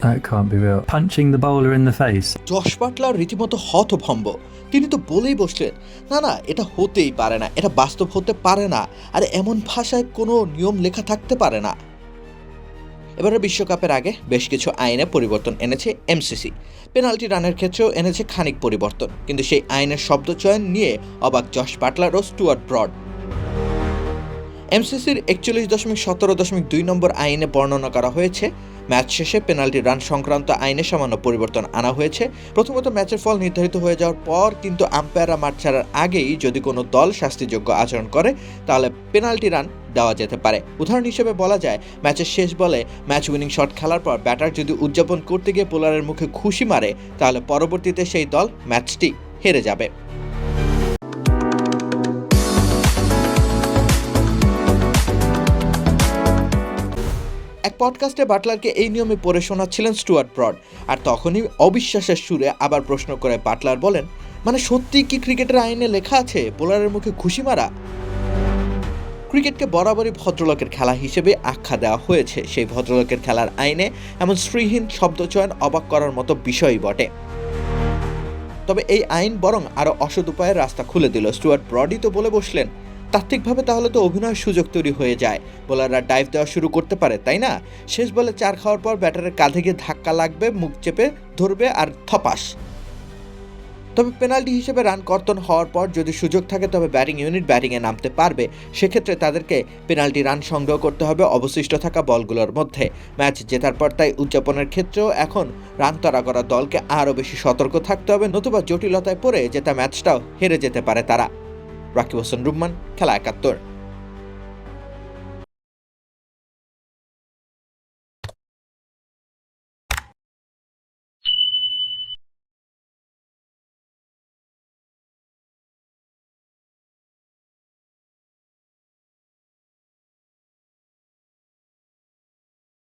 That can't be real. Punching the bowler in the face. Josh Butler রীতিমতো হতভম্ব। তিনি তো বলেই বসলেন, না এটা হতেই পারে না, এটা বাস্তব হতে পারে না, আর এমন ভাষায় কোনো নিয়ম লেখা থাকতে পারে না। এবারে বিশ্বকাপের আগে বেশ কিছু আইনে পরিবর্তন এনেছে এমসিসি। পেনাল্টি রানের ক্ষেত্রেও এনেছে খানিক পরিবর্তন, কিন্তু সেই আইনের শব্দচয়ন নিয়ে অবাক জশ বাটলার ও স্টুয়ার্ট ব্রড। এমসিসির 41.17.2 নম্বর আইনে বর্ণনা করা হয়েছে, ম্যাচ শেষে পেনাল্টি রান সংক্রান্ত আইনে সামান্য পরিবর্তন আনা হয়েছে। প্রথমত ম্যাচের ফল নির্ধারিত হয়ে যাওয়ার পর কিন্তু আম্পায়াররা মাঠ ছাড়ার আগেই যদি কোনো দল শাস্তিযোগ্য আচরণ করে তাহলে পেনাল্টি রান দেওয়া যেতে পারে। উদাহরণ হিসেবে বলা যায়, ম্যাচের শেষ বলে ম্যাচ উইনিং শট খেলার পর ব্যাটার যদি উদযাপন করতে গিয়ে বোলারের মুখে ঘুষি মারে তাহলে পরবর্তীতে সেই দল ম্যাচটি হেরে যাবে। এক পডকাস্টে বাটলারকে এই নিয়মে পড়ে শোনাচ্ছিলেন স্টুয়ার্ট ব্রড, আর তখনই অবিশ্বাসের সুরে আবার প্রশ্ন করে বাটলার বলেন, মানে সত্যিই কি ক্রিকেটের আইনে লেখা আছে বোলারের মুখে ঘুষি মারা? ক্রিকেটকে বরাবরই ভদ্রলোকের খেলা হিসেবে আখ্যা দেওয়া হয়েছে। সেই ভদ্রলোকের খেলার আইনে এমন শ্রীহীন শব্দচয়ন অবাক করার মতো বিষয়ই বটে। তবে এই আইন বরং আরও অসৎ উপায়ের রাস্তা খুলে দিল। স্টুয়ার্ট ব্রডই তো বলে বসলেন, তাত্ত্বিকভাবে তাহলে তো অভিনয়ের সুযোগ তৈরি হয়ে যায়, বোলাররা ডাইভ দেওয়া শুরু করতে পারে, তাই না? শেষ বলে 4 খাওয়ার পর ব্যাটারের কাঁধে গিয়ে ধাক্কা লাগবে, মুখ চেপে ধরবে আর থপাস। তবে পেনাল্টি হিসেবে রান কর্তন হওয়ার পর যদি সুযোগ থাকে তবে ব্যাটিং ইউনিট ব্যাটিংয়ে নামতে পারবে। সেক্ষেত্রে তাদেরকে পেনাল্টি রান সংগ্রহ করতে হবে অবশিষ্ট থাকা বলগুলোর মধ্যে। ম্যাচ জেতার পর তাই উদযাপনের ক্ষেত্রেও এখন রান তাড়া করা দলকে আরও বেশি সতর্ক থাকতে হবে, নতুবা জটিলতায় পড়ে জেতা ম্যাচটাও হেরে যেতে পারে তারা। রাকিব হোসেন রুম্মান, খেলা 71।